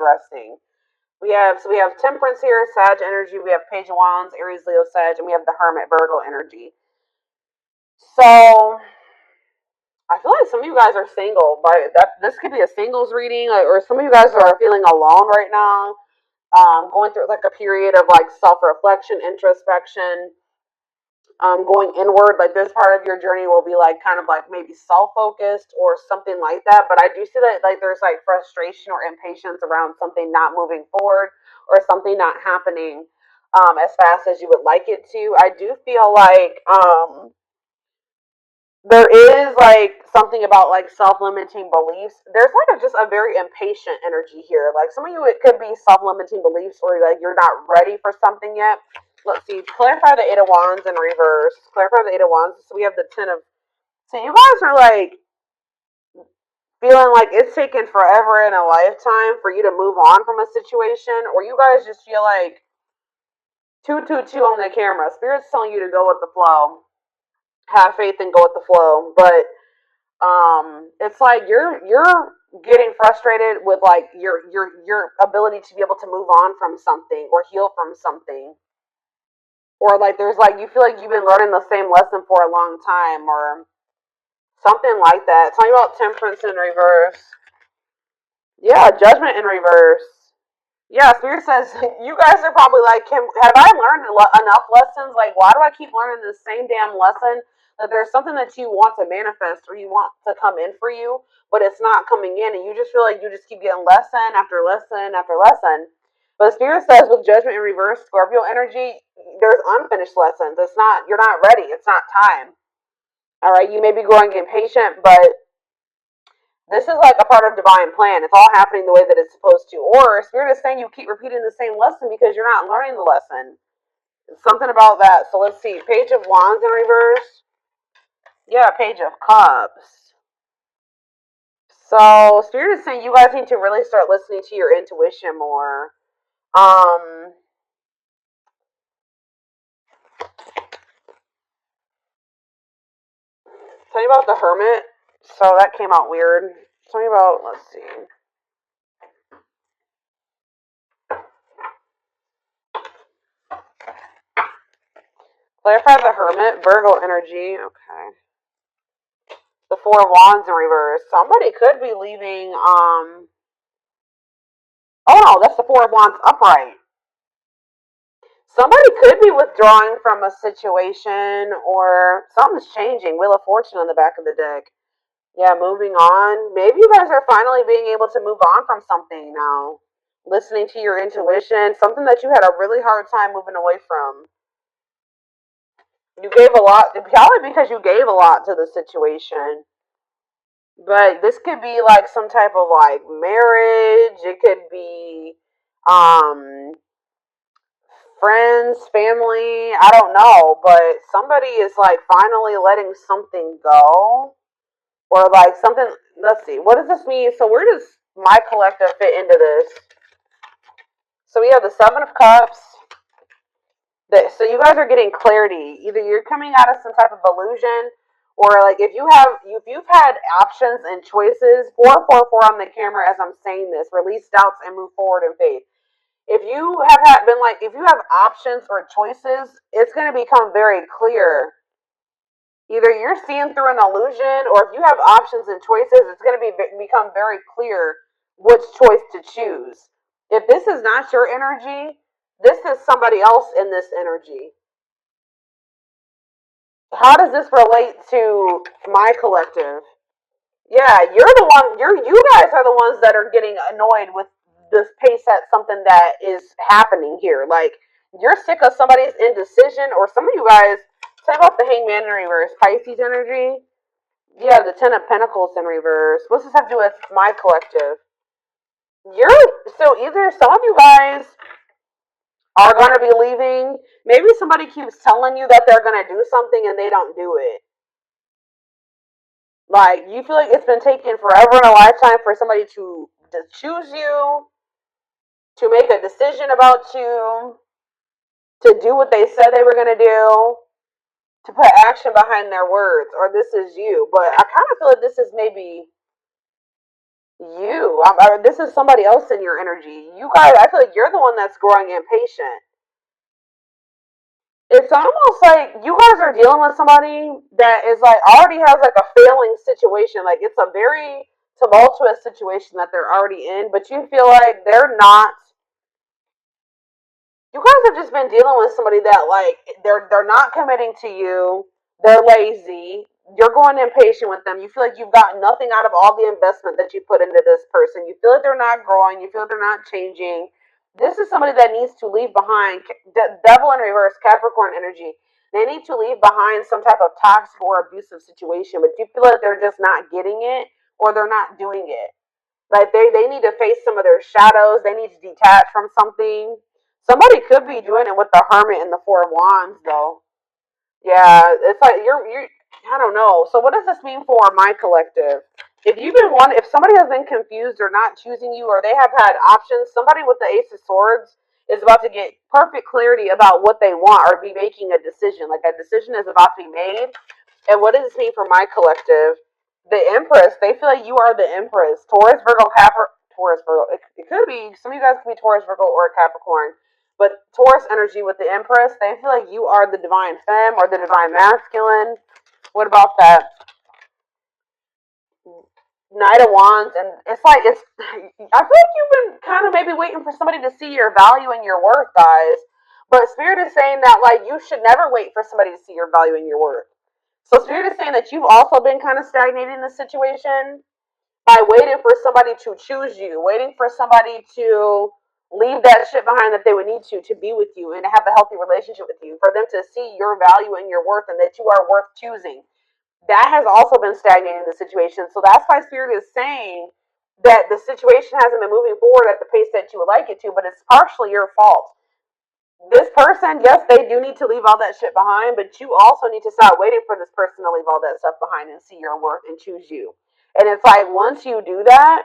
progressing. We have Temperance here, Sag energy. We have Page of Wands, Aries, Leo, Sag, and we have the Hermit, Virgo energy. So I feel like some of you guys are single, but this could be a singles reading, or some of you guys are feeling alone right now, going through like a period of like self-reflection, introspection, going inward. Like this part of your journey will be like kind of like maybe self-focused or something like that. But I do see that like there's like frustration or impatience around something not moving forward or something not happening as fast as you would like it to. I do feel like there is like something about like self-limiting beliefs. There's like just a very impatient energy here. Like some of you, it could be self-limiting beliefs, or like you're not ready for something yet. Let's see. Clarify the Eight of Wands in reverse. Clarify the Eight of Wands. So we have the Ten of. So you guys are like feeling like it's taken forever in a lifetime for you to move on from a situation, or you guys just feel like 222 on the camera. Spirit's telling you to go with the flow. Have faith and go with the flow. But it's like you're getting frustrated with like your ability to be able to move on from something or heal from something, or like there's like you feel like you've been learning the same lesson for a long time or something like that. Tell me about Temperance in reverse. Yeah, Judgment in reverse. Yeah, Spirit says you guys are probably like, have I learned enough lessons? Like, why do I keep learning the same damn lesson? That there's something that you want to manifest or you want to come in for you, but it's not coming in, and you just feel like you just keep getting lesson after lesson after lesson. But Spirit says with Judgment in reverse, Scorpio energy, there's unfinished lessons. It's not, you're not ready. It's not time. All right, you may be growing impatient, but this is like a part of divine plan. It's all happening the way that it's supposed to. Or Spirit is saying you keep repeating the same lesson because you're not learning the lesson. Something about that. So let's see. Page of Wands in reverse. Yeah, Page of Cups. So Spirit is saying you guys need to really start listening to your intuition more. Tell me about the Hermit. So that came out weird. Tell me about, let's see. Clarify the Hermit, Virgo energy. Okay. The Four of Wands in reverse. Somebody could be leaving, oh no, that's the Four of Wands upright. Somebody could be withdrawing from a situation or something's changing. Wheel of Fortune on the back of the deck. Yeah, moving on. Maybe you guys are finally being able to move on from something now. Listening to your intuition, something that you had a really hard time moving away from. You gave a lot, probably because you gave a lot to the situation. But this could be like some type of like marriage. It could be friends, family, I don't know, but somebody is like finally letting something go. Or like something, let's see, what does this mean? So where does my collective fit into this? So we have the Seven of Cups. So you guys are getting clarity. Either you're coming out of some type of illusion, or like if you've had options and choices, 444 on the camera as I'm saying this, release doubts and move forward in faith. If you have been like, if you have options or choices, it's going to become very clear. Either you're seeing through an illusion, or if you have options and choices, it's going to become very clear which choice to choose. If this is not your energy, this is somebody else in this energy. How does this relate to my collective? Yeah, you're the one. You guys are the ones that are getting annoyed with this pace at something that is happening here. Like you're sick of somebody's indecision, or some of you guys. Talk about the Hangman in reverse, Pisces energy. Yeah, the Ten of Pentacles in reverse. What's this have to do with my collective? So either some of you guys are going to be leaving. Maybe somebody keeps telling you that they're going to do something and they don't do it. Like, you feel like it's been taking forever in a lifetime for somebody to choose you, to make a decision about you, to do what they said they were going to do, to put action behind their words, or this is you. But I kind of feel like this is maybe, This is somebody else in your energy. You guys, I feel like you're the one that's growing impatient. It's almost like you guys are dealing with somebody that is like already has like a failing situation. Like it's a very tumultuous situation that they're already in, but you feel like they're not. You guys have just been dealing with somebody that like they're not committing to you. They're lazy. You're going impatient with them. You feel like you've gotten nothing out of all the investment that you put into this person. You feel like they're not growing. You feel like they're not changing. This is somebody that needs to leave behind devil in reverse, Capricorn energy. They need to leave behind some type of toxic or abusive situation, but you feel like they're just not getting it or they're not doing it. Like they need to face some of their shadows. They need to detach from something. Somebody could be doing it with the Hermit and the Four of Wands, though. Yeah, it's like you're. I don't know. So what does this mean for my collective? If somebody has been confused or not choosing you, or they have had options, somebody with the Ace of Swords is about to get perfect clarity about what they want or be making a decision. Like a decision is about to be made. And what does this mean for my collective? The Empress, they feel like you are the Empress. Taurus, Virgo, Taurus, Virgo. It could be, some of you guys could be Taurus, Virgo, or Capricorn. But Taurus energy with the Empress, they feel like you are the divine femme or the divine masculine. What about that? Knight of Wands, and it's like it's. I feel like you've been kind of maybe waiting for somebody to see your value and your worth, guys. But Spirit is saying that like you should never wait for somebody to see your value and your worth. So Spirit is saying that you've also been kind of stagnated in this situation by waiting for somebody to choose you, waiting for somebody to leave that shit behind that they would need to be with you and to have a healthy relationship with you, for them to see your value and your worth and that you are worth choosing. That has also been stagnating the situation. So that's why Spirit is saying that the situation hasn't been moving forward at the pace that you would like it to, but it's partially your fault. This person, yes, they do need to leave all that shit behind, but you also need to stop waiting for this person to leave all that stuff behind and see your worth and choose you. And it's like once you do that,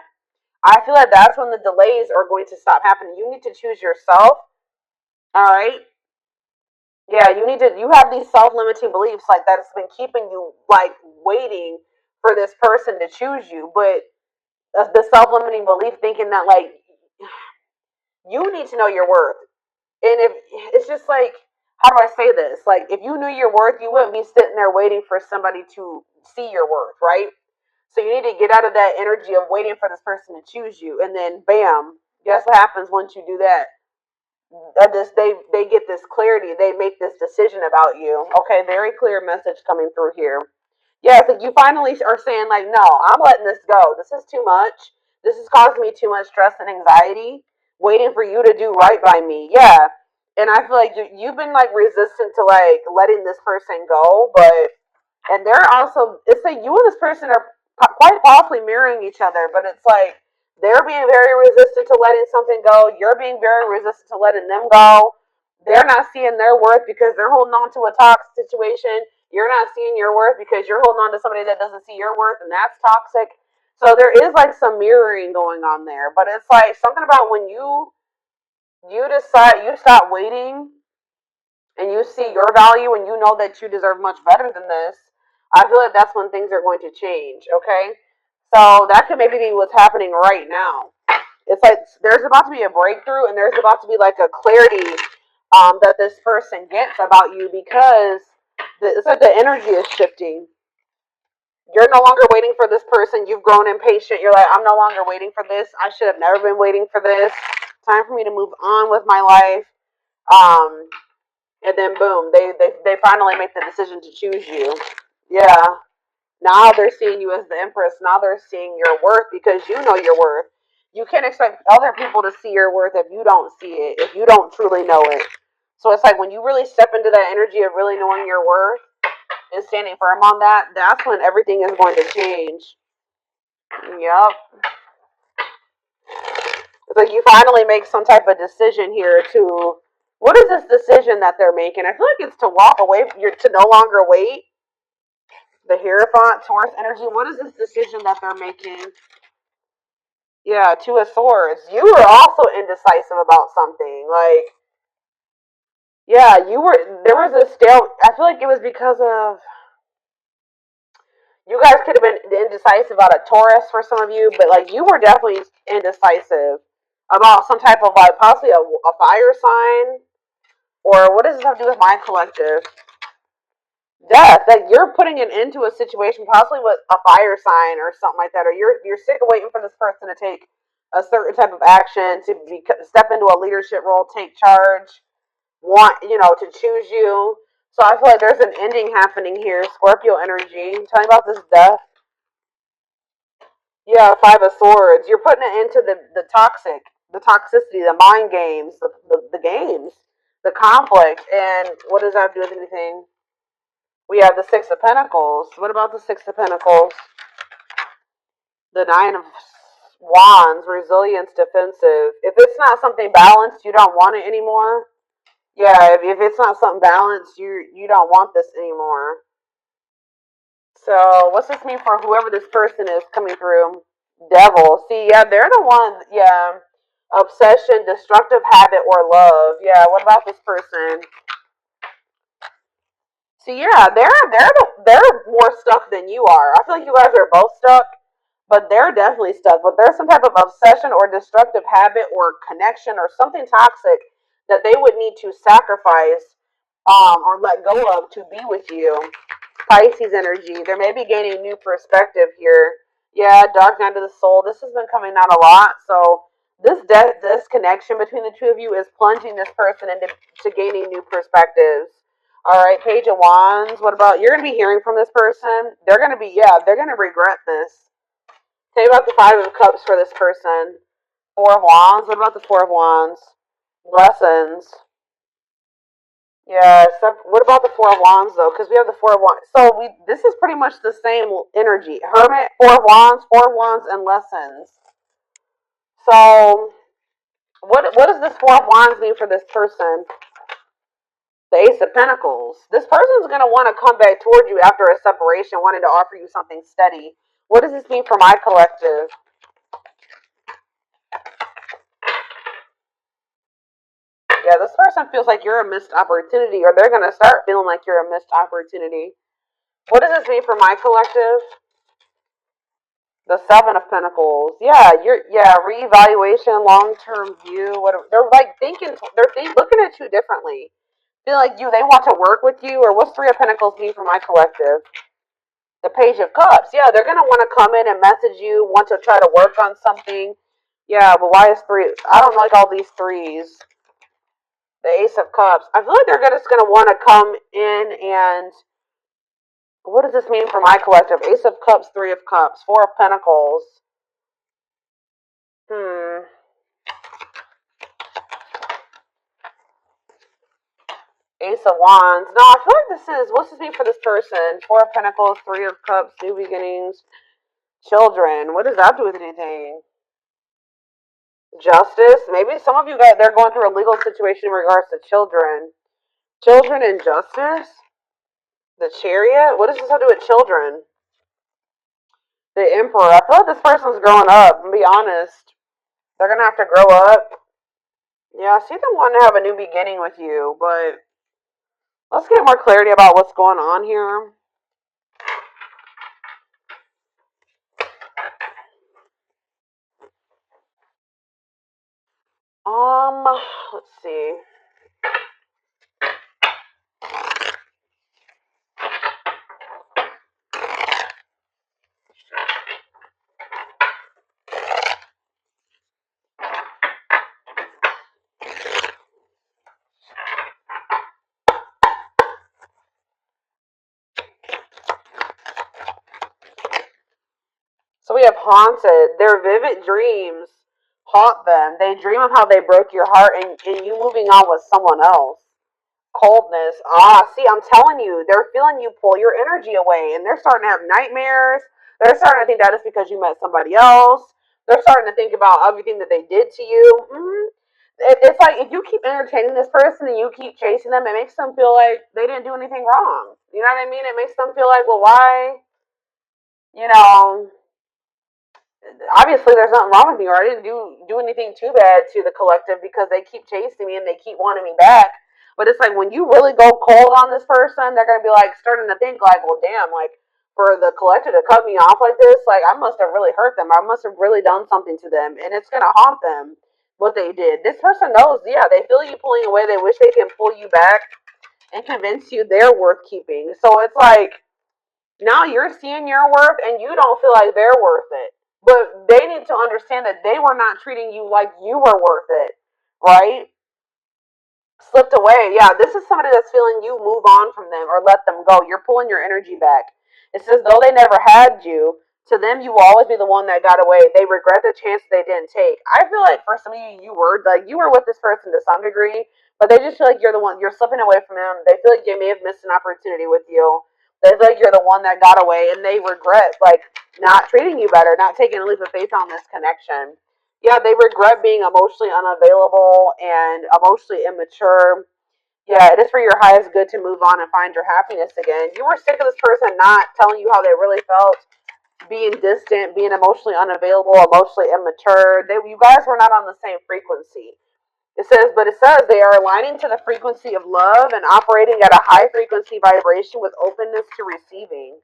I feel like that's when the delays are going to stop happening. You need to choose yourself. All right. Yeah, you have these self-limiting beliefs like that's been keeping you like waiting for this person to choose you, but the self-limiting belief thinking that like you need to know your worth. And if it's just like, how do I say this? Like if you knew your worth, you wouldn't be sitting there waiting for somebody to see your worth, right? So you need to get out of that energy of waiting for this person to choose you, and then bam, guess what happens once you do that? They get this clarity. They make this decision about you. Okay, very clear message coming through here. Yeah, so you finally are saying like, no, I'm letting this go. This is too much. This is causing me too much stress and anxiety. Waiting for you to do right by me. Yeah, and I feel like you've been like resistant to like letting this person go, but and they're also it's like you and this person are quite possibly mirroring each other, but it's like they're being very resistant to letting something go. You're being very resistant to letting them go. They're not seeing their worth because they're holding on to a toxic situation. You're not seeing your worth because you're holding on to somebody that doesn't see your worth, and that's toxic. So there is like some mirroring going on there, but it's like something about when you decide you stop waiting and you see your value and you know that you deserve much better than this, I feel like that's when things are going to change, okay? So that could maybe be what's happening right now. It's like there's about to be a breakthrough and there's about to be like a clarity that this person gets about you because it's like the energy is shifting. You're no longer waiting for this person. You've grown impatient. You're like, I'm no longer waiting for this. I should have never been waiting for this. Time for me to move on with my life. Um, and then boom, they finally make the decision to choose you. Yeah. Now they're seeing you as the Empress. Now they're seeing your worth because you know your worth. You can't expect other people to see your worth if you don't see it, if you don't truly know it. So it's like when you really step into that energy of really knowing your worth and standing firm on that, that's when everything is going to change. Yep. It's like you finally make some type of decision here to. What is this decision that they're making? I feel like it's to walk away. You're to no longer wait. The Hierophant, Taurus energy. What is this decision that they're making? Yeah, Two of Swords. You were also indecisive about something. Like, yeah, you were. There was a stale. I feel like it was because of You guys could have been indecisive about a Taurus for some of you, but like you were definitely indecisive about some type of like possibly a fire sign, or what does this have to do with my collective? Death. That you're putting it into a situation possibly with a fire sign or something like that, or you're sick of waiting for this person to take a certain type of action to step into a leadership role, take charge, want to choose you. So I feel like there's an ending happening here. Scorpio energy. Tell me about this death. Yeah, Five of Swords. You're putting it into the toxicity, the mind games, the games, the conflict. And what does that have to do with anything? We have the Six of Pentacles. What about the Six of Pentacles? The Nine of Wands, resilience, defensive. If it's not something balanced, you don't want it anymore. Yeah, if it's not something balanced, you don't want this anymore. So what's this mean for whoever this person is coming through? Devil. See, yeah, they're the one. Yeah, obsession, destructive habit, or love. Yeah. What about this person? See, yeah, they're more stuck than you are. I feel like you guys are both stuck, but they're definitely stuck. But there's some type of obsession or destructive habit or connection or something toxic that they would need to sacrifice or let go of to be with you. Pisces energy. They may be gaining new perspective here. Yeah, dark night of the soul. This has been coming out a lot. So this connection between the two of you is plunging this person into gaining new perspectives. All right, Page of Wands. What about you're going to be hearing from this person? They're going to be they're going to regret this. Tell me about the Five of Cups for this person. Four of Wands. What about the Four of Wands? Lessons. Yeah, what about the Four of Wands though? Because we have the Four of Wands. So this is pretty much the same energy. Hermit, Four of Wands, and lessons. So what does this Four of Wands mean for this person? The Ace of Pentacles. This person's gonna want to come back toward you after a separation, wanting to offer you something steady. What does this mean for my collective? Yeah, this person feels like you're a missed opportunity, or they're gonna start feeling like you're a missed opportunity. What does this mean for my collective? The Seven of Pentacles. Yeah, reevaluation, long term view. What they're like thinking, looking at you differently. Feel like they want to work with you, or what's Three of Pentacles mean for my collective? The Page of Cups. Yeah, they're gonna want to come in and message you, want to try to work on something. Yeah, but why is three? I don't like all these threes. The Ace of Cups. I feel like they're just gonna want to come in and. What does this mean for my collective? Ace of Cups, Three of Cups, Four of Pentacles. Ace of Wands. No, I feel like this is, what's this mean for this person? Four of Pentacles, Three of Cups, new beginnings, children. What does that do with anything? Justice. Maybe some of you guys, they're going through a legal situation in regards to children. Children and justice? The Chariot? What does this have to do with children? The Emperor. I feel like this person's growing up, to be honest. They're going to have to grow up. Yeah, I see them wanting to have a new beginning with you, but let's get more clarity about what's going on here. Let's see. So we have haunted. Their vivid dreams haunt them. They dream of how they broke your heart and you moving on with someone else. Coldness. See, I'm telling you, they're feeling you pull your energy away and they're starting to have nightmares. They're starting to think that it's because you met somebody else. They're starting to think about everything that they did to you. It's like if you keep entertaining this person and you keep chasing them, it makes them feel like they didn't do anything wrong. You know what I mean? It makes them feel like, well, why? You know, obviously there's nothing wrong with me, or I didn't do anything too bad to the collective because they keep chasing me and they keep wanting me back. But it's like when you really go cold on this person, they're gonna be like starting to think like, well, damn, like for the collector to cut me off like this, like I must have really hurt them. I must have really done something to them, and it's gonna haunt them what they did. This person knows, yeah, they feel you pulling away. They wish they can pull you back and convince you they're worth keeping. So it's like now you're seeing your worth, and you don't feel like they're worth it. But they need to understand that they were not treating you like you were worth it, right? Slipped away. Yeah, this is somebody that's feeling you move on from them or let them go. You're pulling your energy back. It's as though they never had you. To them, you will always be the one that got away. They regret the chance they didn't take. I feel like for some of you, you were with this person to some degree, but they just feel like you're the one. You're slipping away from them. They feel like they may have missed an opportunity with you. They feel like you're the one that got away, and they regret like not treating you better, not taking a leap of faith on this connection. Yeah, they regret being emotionally unavailable and emotionally immature. Yeah, it is for your highest good to move on and find your happiness again. You were sick of this person not telling you how they really felt, being distant, being emotionally unavailable, emotionally immature. You guys were not on the same frequency. It says they are aligning to the frequency of love and operating at a high frequency vibration with openness to receiving.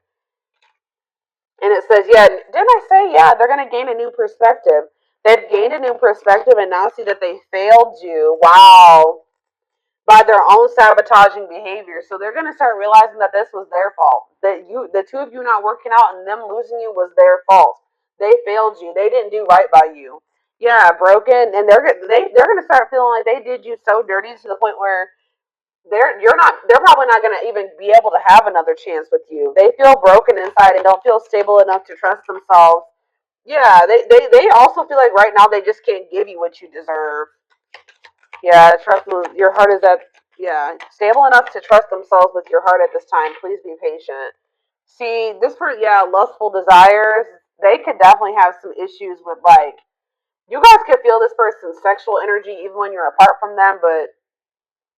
And it says, yeah, didn't I say, yeah, they're going to gain a new perspective. They've gained a new perspective and now see that they failed you. Wow. By their own sabotaging behavior. So they're going to start realizing that this was their fault. The two of you not working out and them losing you was their fault. They failed you. They didn't do right by you. Yeah, broken. And they're going to start feeling like they did you so dirty to the point where they're probably not going to even be able to have another chance with you. They feel broken inside and don't feel stable enough to trust themselves. Yeah, they also feel like right now they just can't give you what you deserve. Yeah, trust your heart is at, yeah, stable enough to trust themselves with your heart at this time. Please be patient. See, this for, yeah, lustful desires, they could definitely have some issues with like you guys could feel this person's sexual energy even when you're apart from them, but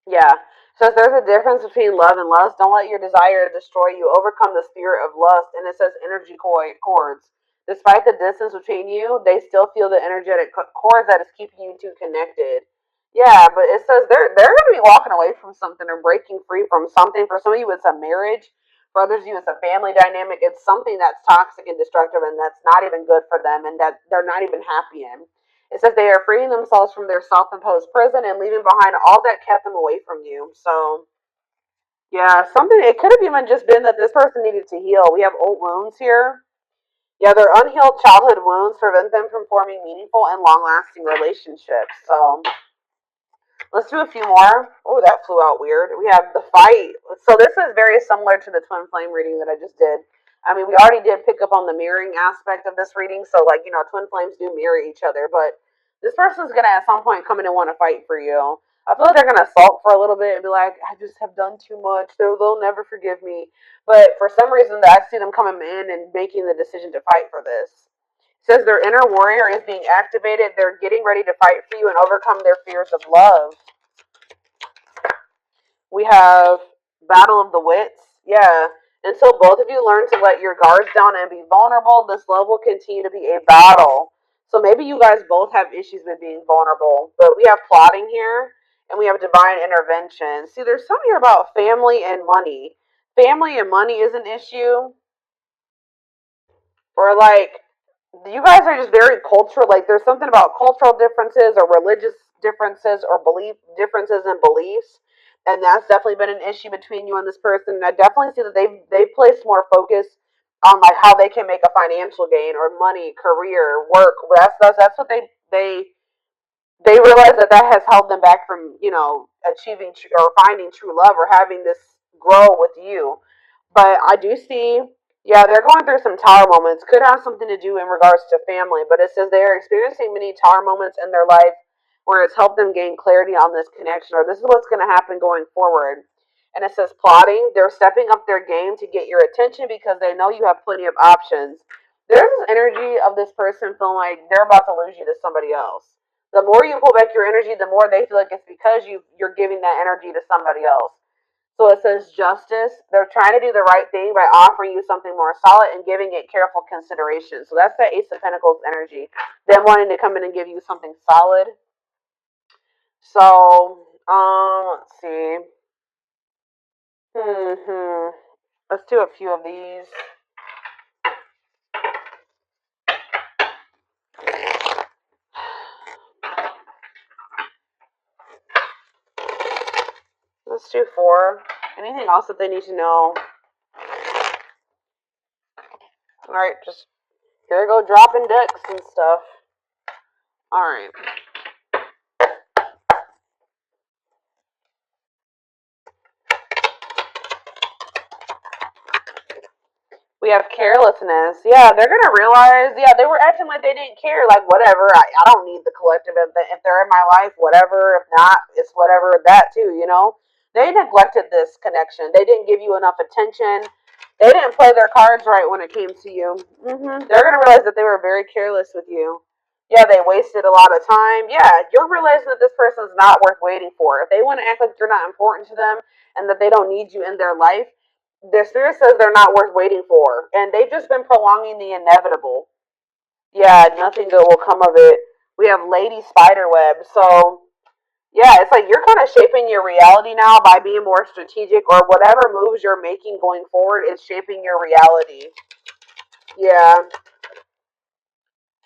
yeah. So there's a difference between love and lust. Don't let your desire destroy you. Overcome the spirit of lust. And it says energy cords. Despite the distance between you, they still feel the energetic cords that is keeping you two connected. Yeah, but it says they're going to be walking away from something or breaking free from something. For some of you, it's a marriage. For others of you, it's a family dynamic. It's something that's toxic and destructive and that's not even good for them and that they're not even happy in. It says they are freeing themselves from their self imposed prison and leaving behind all that kept them away from you. So, yeah, something, it could have even just been that this person needed to heal. We have old wounds here. Yeah, their unhealed childhood wounds prevent them from forming meaningful and long lasting relationships. So, let's do a few more. Oh, that flew out weird. We have the fight. So this is very similar to the twin flame reading that I just did. I mean, we already did pick up on the mirroring aspect of this reading. So, like, twin flames do mirror each other. But this person's going to at some point come in and want to fight for you. I feel like they're going to sulk for a little bit and be like, I just have done too much. They'll never forgive me. But for some reason, I see them coming in and making the decision to fight for this. It says their inner warrior is being activated. They're getting ready to fight for you and overcome their fears of love. We have Battle of the Wits. Yeah. Until both of you learn to let your guards down and be vulnerable, this love will continue to be a battle. So maybe you guys both have issues with being vulnerable. But we have plotting here and we have divine intervention. See, there's something here about family and money. Family and money is an issue. Or like you guys are just very cultural. Like there's something about cultural differences or religious differences or belief differences in beliefs, and that's definitely been an issue between you and this person. And I definitely see that they place more focus on like how they can make a financial gain or money, career, work. That's what they realize that that has held them back from achieving or finding true love or having this grow with you. But I do see, yeah, they're going through some tower moments. Could have something to do in regards to family, but it says they are experiencing many tower moments in their life where it's helped them gain clarity on this connection, or this is what's going to happen going forward. And it says plotting. They're stepping up their game to get your attention because they know you have plenty of options. There's this energy of this person feeling like they're about to lose you to somebody else. The more you pull back your energy, the more they feel like it's because you're giving that energy to somebody else. So it says justice. They're trying to do the right thing by offering you something more solid and giving it careful consideration. So that's the Ace of Pentacles energy. Them wanting to come in and give you something solid. So, let's see. Let's do a few of these. Let's do 4. Anything else that they need to know? Alright, just here we go dropping decks and stuff. Alright. We have carelessness. Yeah, they're going to realize, yeah, they were acting like they didn't care. Like, whatever. I don't need the collective. If they're in my life, whatever. If not, it's whatever. That too, you know? They neglected this connection. They didn't give you enough attention. They didn't play their cards right when it came to you. They're going to realize that they were very careless with you. Yeah, they wasted a lot of time. Yeah, you're realizing that this person's not worth waiting for. If they want to act like you're not important to them and that they don't need you in their life, their spirit says they're not worth waiting for, and they've just been prolonging the inevitable. Yeah, nothing good will come of it. We have Lady Spiderweb, so yeah, it's like you're kind of shaping your reality now by being more strategic, or whatever moves you're making going forward is shaping your reality. Yeah,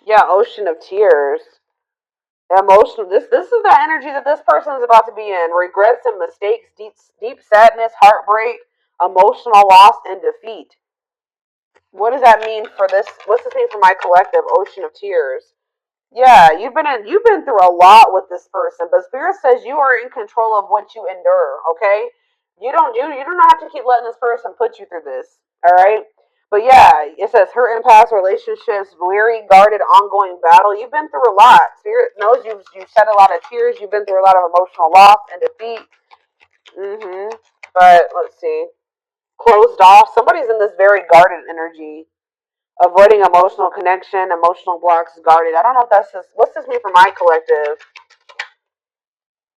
yeah, Ocean of Tears. Emotional. This is the energy that this person is about to be in. Regrets and mistakes, deep sadness, heartbreak, emotional loss, and defeat. What does that mean for this? What's this mean for my collective? Ocean of Tears. Yeah, you've been through a lot with this person, but Spirit says you are in control of what you endure. Okay, you do not have to keep letting this person put you through this. All right, but yeah, it says hurt in past relationships, weary, guarded, ongoing battle. You've been through a lot. Spirit knows you've shed a lot of tears. You've been through a lot of emotional loss and defeat. But let's see, closed off. Somebody's in this very guarded energy. Avoiding emotional connection, emotional blocks, guarded. I don't know if that's just, what's this mean for my collective?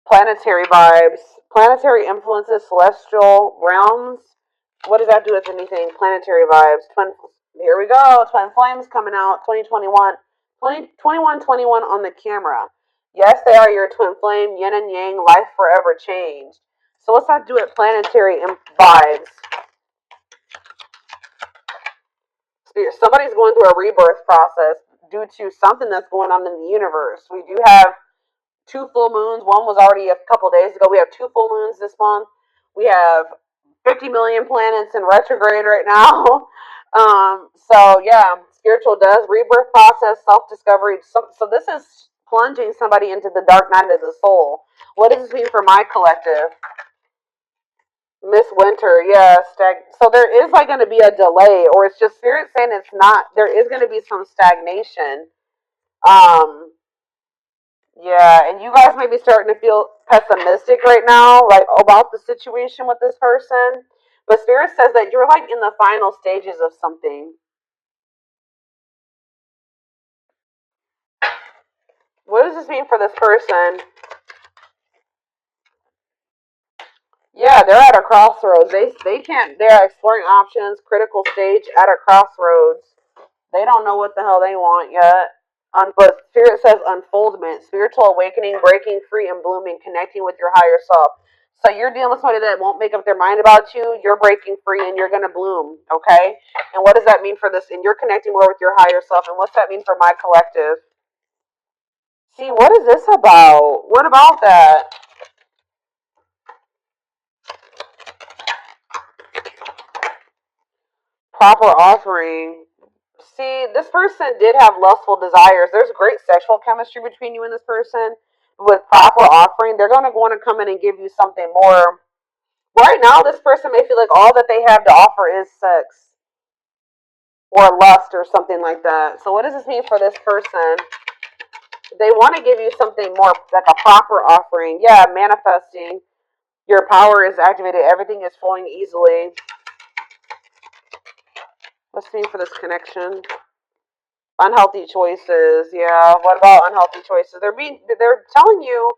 Planetary vibes, planetary influences, celestial realms. What does that do with anything? Planetary vibes. Here we go. Twin flames coming out. 2021. 2121 on the camera. Yes, they are your twin flame. Yin and yang. Life forever changed. So what's that do with planetary vibes? Somebody's going through a rebirth process due to something that's going on in the universe. We do have 2 full moons. One was already a couple days ago. We have 2 full moons this month. We have 50 million planets in retrograde right now. So yeah, spiritual does rebirth process, self-discovery. So this is plunging somebody into the dark night of the soul. What does this mean for my collective? Miss Winter, yeah, so there is like going to be a delay, or it's just spirit saying it's not. There is going to be some stagnation. Yeah, and you guys may be starting to feel pessimistic right now, like about the situation with this person. But spirit says that you're like in the final stages of something. What does this mean for this person? Yeah, they're at a crossroads. They can't. They're exploring options. Critical stage at a crossroads. They don't know what the hell they want yet. But Spirit says unfoldment, spiritual awakening, breaking free and blooming, connecting with your higher self. So you're dealing with somebody that won't make up their mind about you. You're breaking free and you're going to bloom, okay? And what does that mean for this? And you're connecting more with your higher self. And what's that mean for my collective? See, what is this about? What about that? Proper offering. See, this person did have lustful desires. There's great sexual chemistry between you and this person. With proper offering, they're going to want to come in and give you something more. Right now, this person may feel like all that they have to offer is sex or lust or something like that. So what does this mean for this person? They want to give you something more, like a proper offering. Yeah, manifesting. Your power is activated. Everything is flowing easily. What's the mean for this connection? Unhealthy choices. Yeah, what about unhealthy choices? They're telling you,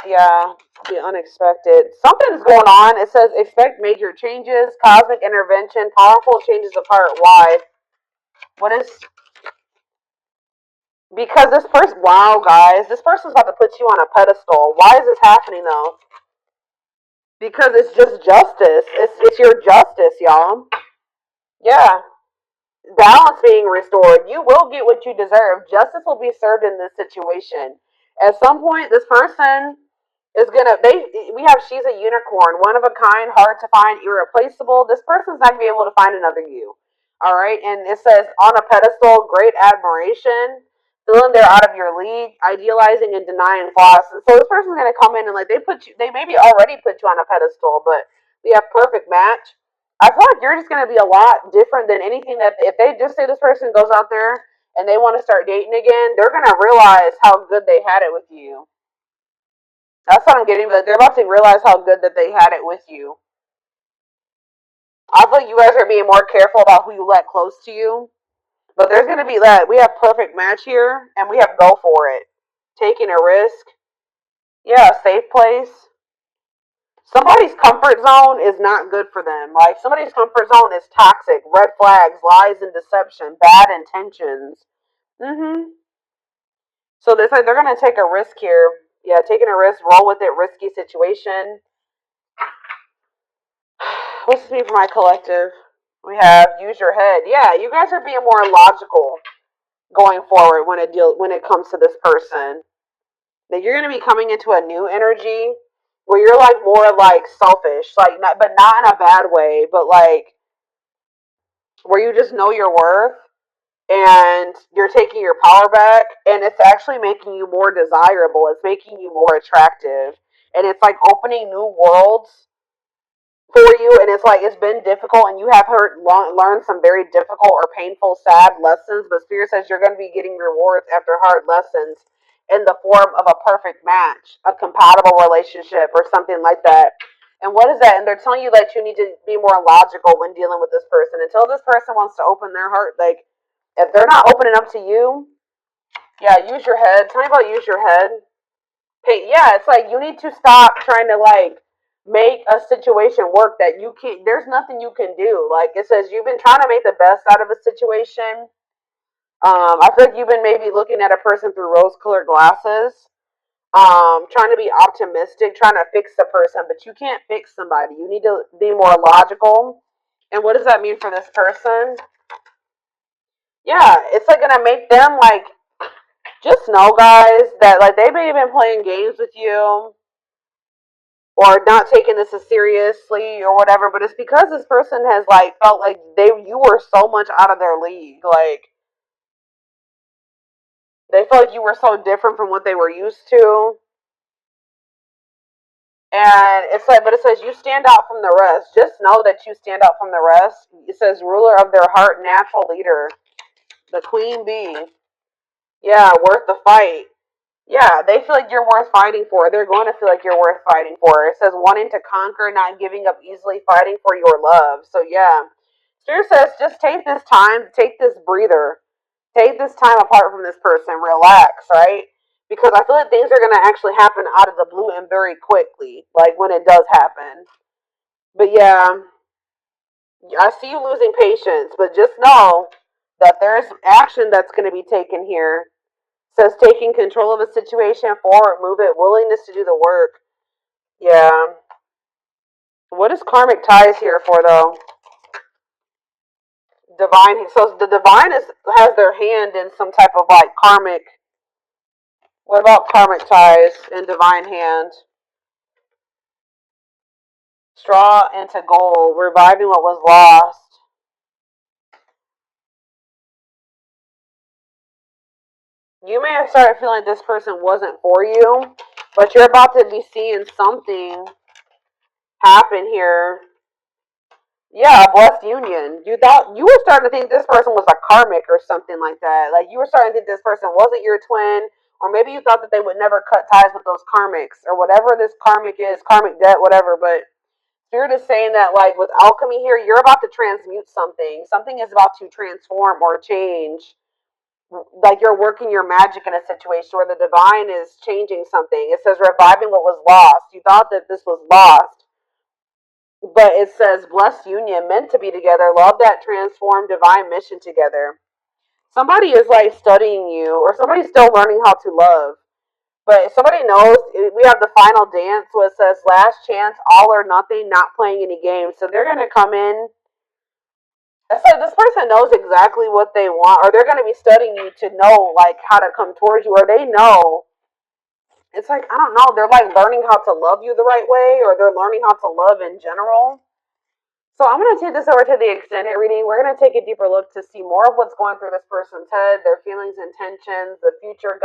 yeah, the unexpected. Something's going on. It says expect major changes, cosmic intervention, powerful changes of heart. Why? What is? Because this person, wow, guys, this person's about to put you on a pedestal. Why is this happening though? Because it's just justice. It's your justice, y'all. Yeah. Balance being restored. You will get what you deserve. Justice will be served in this situation. At some point, this person is gonna we have she's a unicorn, one of a kind, hard to find, irreplaceable. This person's not gonna be able to find another you. All right, and it says on a pedestal, great admiration, feeling they're out of your league, idealizing and denying flaws. And so this person's gonna come in and like they maybe already put you on a pedestal, but we have perfect match. I feel like you're just gonna be a lot different than anything that if they just say this person goes out there and they want to start dating again, they're gonna realize how good they had it with you. That's what I'm getting. But they're about to realize how good that they had it with you. I feel like you guys are being more careful about who you let close to you. But there's gonna be that. We have perfect match here, and we have go for it. Taking a risk. Yeah, safe place. Somebody's comfort zone is not good for them. Like somebody's comfort zone is toxic. Red flags, lies and deception, bad intentions. So they're gonna take a risk here. Yeah, taking a risk, roll with it, risky situation. What's this mean for my collective? We have use your head. Yeah, you guys are being more logical going forward when it comes to this person. That you're gonna be coming into a new energy where you're like more like selfish, like not, but not in a bad way, but like where you just know your worth and you're taking your power back, and it's actually making you more desirable. It's making you more attractive, and it's like opening new worlds for you, and it's like it's been difficult and you have learned some very difficult or painful sad lessons, but spirit says you're going to be getting rewards after hard lessons in the form of a perfect match, a compatible relationship or something like that. And what is that? And they're telling you that you need to be more logical when dealing with this person. Until this person wants to open their heart, like if they're not opening up to you, yeah, use your head. Tell me about use your head. Hey, yeah, it's like you need to stop trying to like make a situation work that you can't. There's nothing you can do. Like it says, you've been trying to make the best out of a situation. I feel like you've been maybe looking at a person through rose-colored glasses. Trying to be optimistic, trying to fix the person, but you can't fix somebody. You need to be more logical. And what does that mean for this person? Yeah, it's like gonna make them like just know, guys, that like they've maybe been playing games with you or not taking this as seriously or whatever, but it's because this person has like felt like you were so much out of their league. Like they felt like you were so different from what they were used to. And it's like, but it says you stand out from the rest. Just know that you stand out from the rest. It says ruler of their heart, natural leader, the queen bee. Yeah, worth the fight. Yeah, they feel like you're worth fighting for. They're going to feel like you're worth fighting for. It says wanting to conquer, not giving up easily, fighting for your love. So yeah, Spirit says just take this time, take this breather, take this time apart from this person, relax, right? Because I feel like things are going to actually happen out of the blue and very quickly, like when it does happen. But yeah, I see you losing patience, but just know that there's action that's going to be taken here. It says taking control of a situation, forward, move it, willingness to do the work. Yeah. What is karmic ties here for though? Divine. So the divine has their hand in some type of like karmic. What about karmic ties and divine hand? Straw into gold, reviving what was lost. You may have started feeling like this person wasn't for you, but you're about to be seeing something happen here. Yeah, a blessed union. You thought you were starting to think this person was a karmic or something like that. Like you were starting to think this person wasn't your twin, or maybe you thought that they would never cut ties with those karmics or whatever this karmic is, karmic debt, whatever. But Spirit is saying that like with alchemy here, you're about to transmute something. Something is about to transform or change. Like you're working your magic in a situation where the divine is changing something. It says reviving what was lost. You thought that this was lost, but it says blessed union, meant to be together, love that transformed divine mission together. Somebody is like studying you, or somebody's still learning how to love. But somebody knows we have the final dance where it says last chance, all or nothing, not playing any games. So they're gonna come in. It's like this person knows exactly what they want, or they're gonna be studying you to know like how to come towards you, or they know It's like, I don't know, they're like learning how to love you the right way, or they're learning how to love in general. So I'm going to take this over to the extended reading. We're going to take a deeper look to see more of what's going through this person's head, their feelings, intentions, the future.